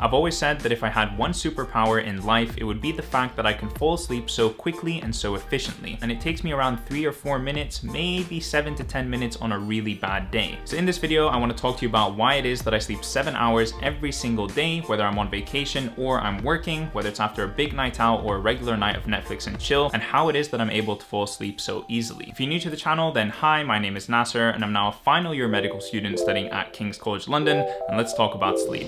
I've always said that if I had one superpower in life, it would be the fact that I can fall asleep so quickly and so efficiently, and it takes me around 3 or 4 minutes, maybe 7 to 10 minutes on a really bad day. So in this video, I want to talk to you about why it is that I sleep 7 hours every single day, whether I'm on vacation or I'm working, whether it's after a big night out or a regular night of Netflix and chill, and how it is that I'm able to fall asleep so easily. If you're new to the channel, then hi, my name is Nasser, and I'm now a final year medical student studying at King's College London, and let's talk about sleep.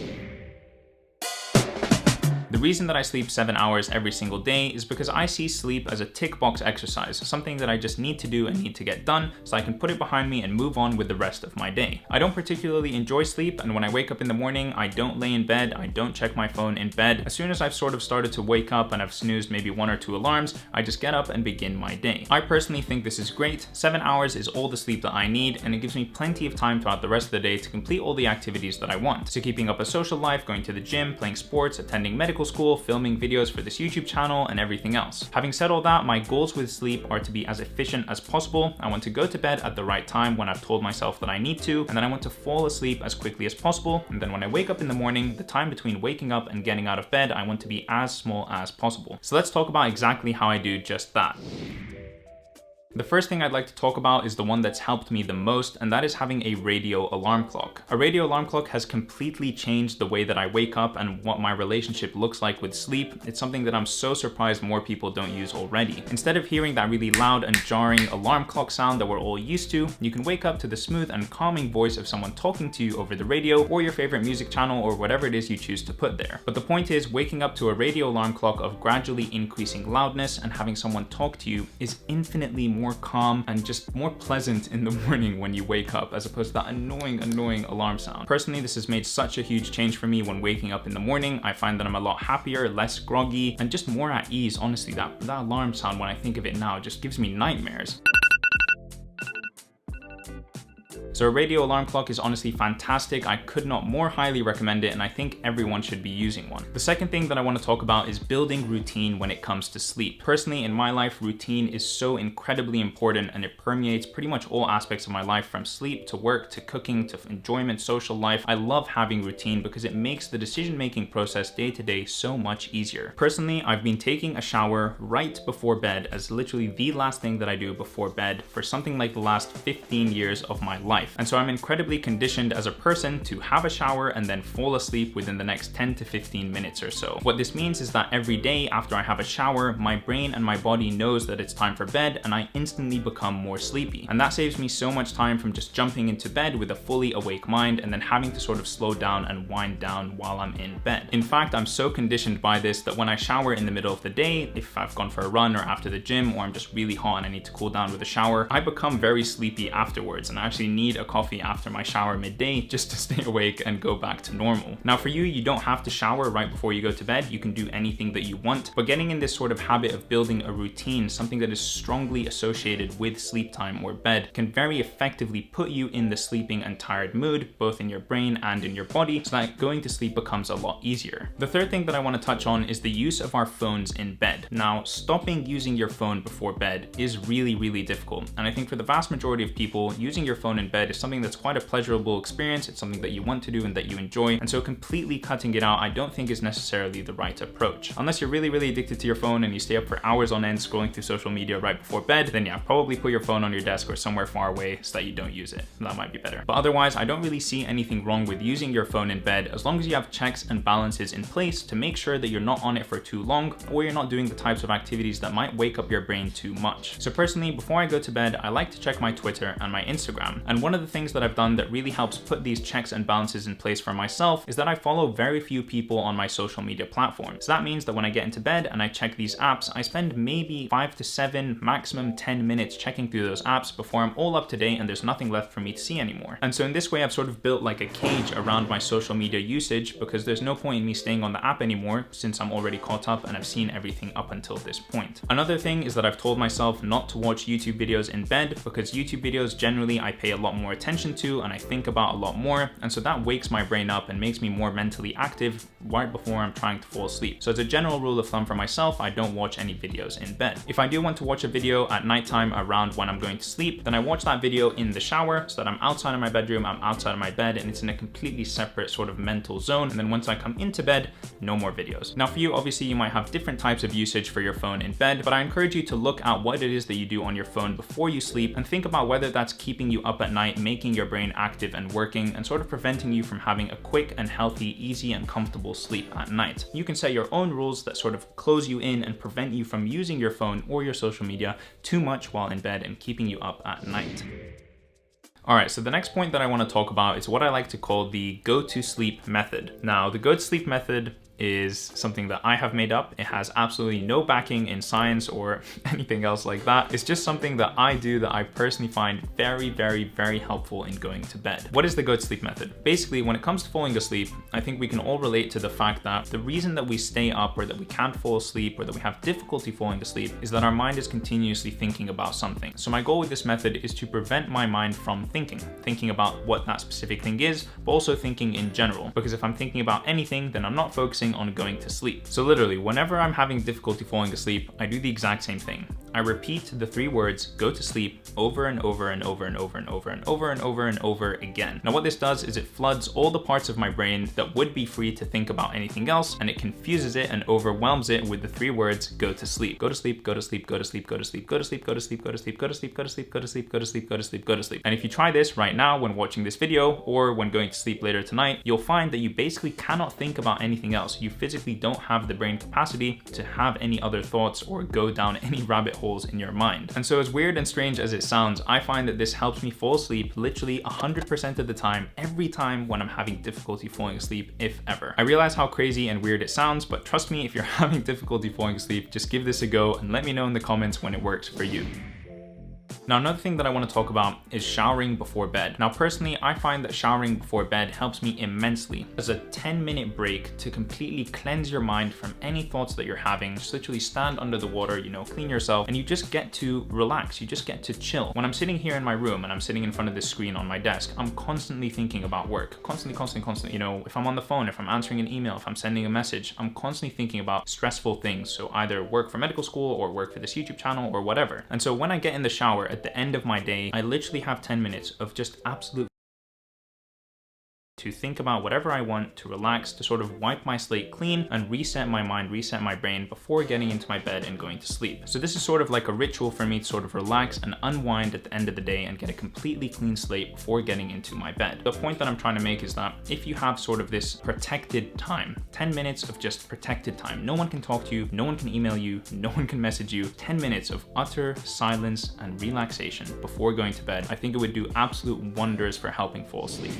The reason that I sleep 7 hours every single day is because I see sleep as a tick box exercise, something that I just need to do and need to get done so I can put it behind me and move on with the rest of my day. I don't particularly enjoy sleep, and when I wake up in the morning, I don't lay in bed, I don't check my phone in bed. As soon as I've sort of started to wake up and I've snoozed maybe 1 or 2 alarms, I just get up and begin my day. I personally think this is great. 7 hours is all the sleep that I need, and it gives me plenty of time throughout the rest of the day to complete all the activities that I want. So keeping up a social life, going to the gym, playing sports, attending medical school, filming videos for this YouTube channel, and everything else. Having said all that, my goals with sleep are to be as efficient as possible. I want to go to bed at the right time when I've told myself that I need to, and then I want to fall asleep as quickly as possible. And then when I wake up in the morning, the time between waking up and getting out of bed, I want to be as small as possible. So let's talk about exactly how I do just that. The first thing I'd like to talk about is the one that's helped me the most, and that is having a radio alarm clock. A radio alarm clock has completely changed the way that I wake up and what my relationship looks like with sleep. It's something that I'm so surprised more people don't use already. Instead of hearing that really loud and jarring alarm clock sound that we're all used to, you can wake up to the smooth and calming voice of someone talking to you over the radio or your favorite music channel or whatever it is you choose to put there. But the point is, waking up to a radio alarm clock of gradually increasing loudness and having someone talk to you is infinitely more calm and just more pleasant in the morning when you wake up, as opposed to that annoying alarm sound. Personally, this has made such a huge change for me when waking up in the morning. I find that I'm a lot happier, less groggy, and just more at ease. Honestly, that alarm sound, when I think of it now, just gives me nightmares. So a radio alarm clock is honestly fantastic. I could not more highly recommend it, and I think everyone should be using one. The second thing that I want to talk about is building routine when it comes to sleep. Personally, in my life, routine is so incredibly important, and it permeates pretty much all aspects of my life, from sleep to work to cooking to enjoyment, social life. I love having routine because it makes the decision-making process day to day so much easier. Personally, I've been taking a shower right before bed as literally the last thing that I do before bed for something like the last 15 years of my life. And so I'm incredibly conditioned as a person to have a shower and then fall asleep within the next 10 to 15 minutes or so. What this means is that every day after I have a shower, my brain and my body knows that it's time for bed, and I instantly become more sleepy. And that saves me so much time from just jumping into bed with a fully awake mind and then having to sort of slow down and wind down while I'm in bed. In fact, I'm so conditioned by this that when I shower in the middle of the day, if I've gone for a run or after the gym, or I'm just really hot and I need to cool down with a shower, I become very sleepy afterwards, and I actually need a coffee after my shower midday just to stay awake and go back to normal. Now for you don't have to shower right before you go to bed. You can do anything that you want, but getting in this sort of habit of building a routine, something that is strongly associated with sleep time or bed, can very effectively put you in the sleeping and tired mood, both in your brain and in your body, so that going to sleep becomes a lot easier. The third thing that I want to touch on is the use of our phones in bed. Now, stopping using your phone before bed is really difficult, and I think for the vast majority of people, using your phone in bed is something that's quite a pleasurable experience. It's something that you want to do and that you enjoy, and so completely cutting it out I don't think is necessarily the right approach. Unless you're really addicted to your phone and you stay up for hours on end scrolling through social media right before bed, then yeah, probably put your phone on your desk or somewhere far away so that you don't use it. That might be better. But otherwise, I don't really see anything wrong with using your phone in bed, as long as you have checks and balances in place to make sure that you're not on it for too long, or you're not doing the types of activities that might wake up your brain too much. So personally, before I go to bed, I like to check my Twitter and my Instagram, and one of the things that I've done that really helps put these checks and balances in place for myself is that I follow very few people on my social media platforms. So that means that when I get into bed and I check these apps, I spend maybe 5 to 7, maximum 10 minutes checking through those apps before I'm all up to date and there's nothing left for me to see anymore. And so in this way, I've sort of built like a cage around my social media usage, because there's no point in me staying on the app anymore since I'm already caught up and I've seen everything up until this point. Another thing is that I've told myself not to watch YouTube videos in bed, because YouTube videos generally I pay a lot more more attention to and I think about a lot more. And so that wakes my brain up and makes me more mentally active right before I'm trying to fall asleep. So as a general rule of thumb for myself, I don't watch any videos in bed. If I do want to watch a video at nighttime around when I'm going to sleep, then I watch that video in the shower so that I'm outside of my bedroom, I'm outside of my bed, and it's in a completely separate sort of mental zone. And then once I come into bed, no more videos. Now for you, obviously you might have different types of usage for your phone in bed, but I encourage you to look at what it is that you do on your phone before you sleep and think about whether that's keeping you up at night, making your brain active and working, and sort of preventing you from having a quick and healthy, easy and comfortable sleep at night. You can set your own rules that sort of close you in and prevent you from using your phone or your social media too much while in bed and keeping you up at night. All right, so the next point that I want to talk about is what I like to call the go to sleep method. Now, the go to sleep method is something that I have made up. It has absolutely no backing in science or anything else like that. It's just something that I do that I personally find very, very, very helpful in going to bed. What is the go to sleep method? Basically, when it comes to falling asleep, I think we can all relate to the fact that the reason that we stay up or that we can't fall asleep or that we have difficulty falling asleep is that our mind is continuously thinking about something. So my goal with this method is to prevent my mind from thinking about what that specific thing is, but also thinking in general. Because if I'm thinking about anything, then I'm not focusing on going to sleep. So literally, whenever I'm having difficulty falling asleep, I do the exact same thing. I repeat the 3 words, go to sleep, over and over and over and over and over and over and over and over again. Now what this does is it floods all the parts of my brain that would be free to think about anything else, and it confuses it and overwhelms it with the 3 words, go to sleep. Go to sleep, go to sleep, go to sleep, go to sleep, go to sleep, go to sleep, go to sleep, go to sleep, go to sleep, go to sleep, go to sleep, go to sleep, go to sleep. And if you try this right now when watching this video or when going to sleep later tonight, you'll find that you basically cannot think about anything else. You physically don't have the brain capacity to have any other thoughts or go down any rabbit holes in your mind. And so as weird and strange as it sounds, I find that this helps me fall asleep literally 100% of the time, every time when I'm having difficulty falling asleep, if ever. I realize how crazy and weird it sounds, but trust me, if you're having difficulty falling asleep, just give this a go and let me know in the comments when it works for you. Now, another thing that I want to talk about is showering before bed. Now, personally, I find that showering before bed helps me immensely as a 10-minute break to completely cleanse your mind from any thoughts that you're having. Just literally stand under the water, clean yourself, and you just get to relax. You just get to chill. When I'm sitting here in my room and I'm sitting in front of this screen on my desk, I'm constantly thinking about work. Constantly. If I'm on the phone, if I'm answering an email, if I'm sending a message, I'm constantly thinking about stressful things. So either work for medical school or work for this YouTube channel or whatever. And so when I get in the shower at the end of my day, I literally have 10 minutes of just absolute to think about whatever I want, to relax, to sort of wipe my slate clean and reset my mind, reset my brain before getting into my bed and going to sleep. So this is sort of like a ritual for me to sort of relax and unwind at the end of the day and get a completely clean slate before getting into my bed. The point that I'm trying to make is that if you have sort of this protected time, 10 minutes of just protected time, no one can talk to you, no one can email you, no one can message you, 10 minutes of utter silence and relaxation before going to bed, I think it would do absolute wonders for helping fall asleep.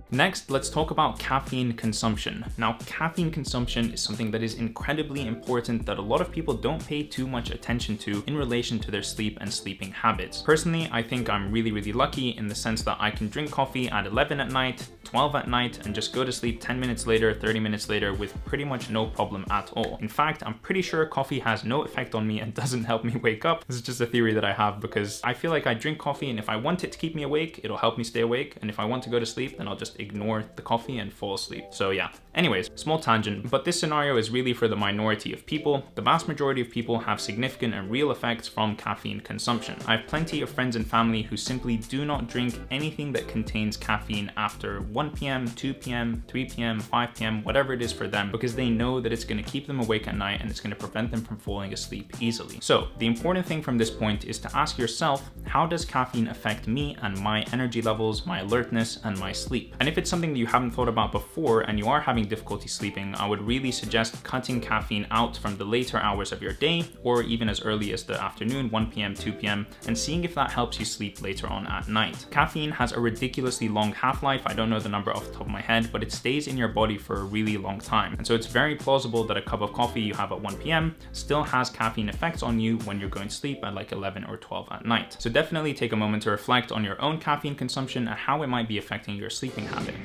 Next, let's talk about caffeine consumption. Now, caffeine consumption is something that is incredibly important that a lot of people don't pay too much attention to in relation to their sleep and sleeping habits. Personally, I think I'm really, really lucky in the sense that I can drink coffee at 11 at night, 12 at night, and just go to sleep 10 minutes later, 30 minutes later with pretty much no problem at all. In fact, I'm pretty sure coffee has no effect on me and doesn't help me wake up. This is just a theory that I have because I feel like I drink coffee and if I want it to keep me awake, it'll help me stay awake. And if I want to go to sleep, then I'll just ignore the coffee and fall asleep. So yeah. Anyways, small tangent, but this scenario is really for the minority of people. The vast majority of people have significant and real effects from caffeine consumption. I have plenty of friends and family who simply do not drink anything that contains caffeine after 1 p.m., 2 p.m., 3 p.m., 5 p.m., whatever it is for them, because they know that it's going to keep them awake at night and it's going to prevent them from falling asleep easily. So the important thing from this point is to ask yourself, how does caffeine affect me and my energy levels, my alertness, and my sleep? And if it's something that you haven't thought about before and you are having difficulty sleeping, I would really suggest cutting caffeine out from the later hours of your day or even as early as the afternoon, 1 p.m., 2 p.m., and seeing if that helps you sleep later on at night. Caffeine has a ridiculously long half-life. I don't know the number off the top of my head, but it stays in your body for a really long time. And so it's very plausible that a cup of coffee you have at 1 p.m. still has caffeine effects on you when you're going to sleep at like 11 or 12 at night. So definitely take a moment to reflect on your own caffeine consumption and how it might be affecting your sleeping habit.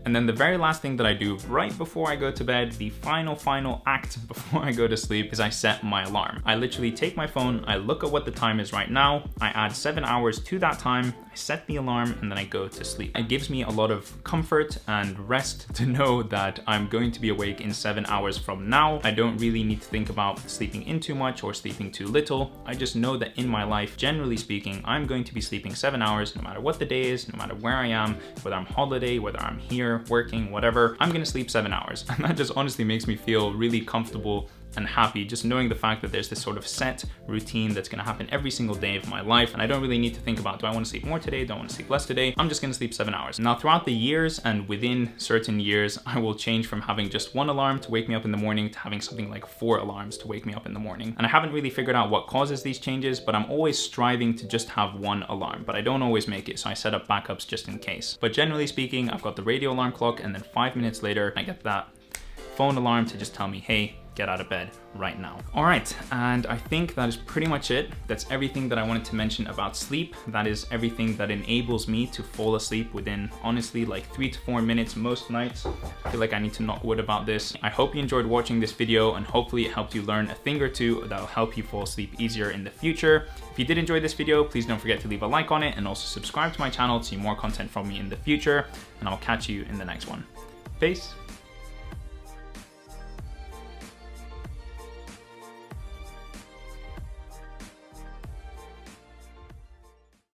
And then the very last thing that I do right before I go to bed, the final act before I go to sleep, is I set my alarm. I literally take my phone, I look at what the time is right now, I add 7 hours to that time, I set the alarm, and then I go to sleep. It gives me a lot of comfort and rest to know that I'm going to be awake in 7 hours from now. I don't really need to think about sleeping in too much or sleeping too little. I just know that in my life, generally speaking, I'm going to be sleeping 7 hours no matter what the day is, no matter where I am, whether I'm holiday, whether I'm here, working, whatever, I'm gonna sleep 7 hours. And that just honestly makes me feel really comfortable and happy, just knowing the fact that there's this sort of set routine that's gonna happen every single day of my life, and I don't really need to think about, do I wanna sleep more today, do I wanna sleep less today? I'm just gonna sleep 7 hours. Now, throughout the years and within certain years, I will change from having just one alarm to wake me up in the morning to having something like 4 alarms to wake me up in the morning. And I haven't really figured out what causes these changes, but I'm always striving to just have one alarm, but I don't always make it, so I set up backups just in case. But generally speaking, I've got the radio alarm clock, and then 5 minutes later, I get that phone alarm to just tell me, hey, get out of bed right now. All right, and I think that is pretty much it. That's everything that I wanted to mention about sleep. That is everything that enables me to fall asleep within, honestly, like 3 to 4 minutes most nights. I feel like I need to knock wood about this. I hope you enjoyed watching this video, and hopefully it helped you learn a thing or two that will help you fall asleep easier in the future. If you did enjoy this video, please don't forget to leave a like on it, and also subscribe to my channel to see more content from me in the future, and I'll catch you in the next one. Peace.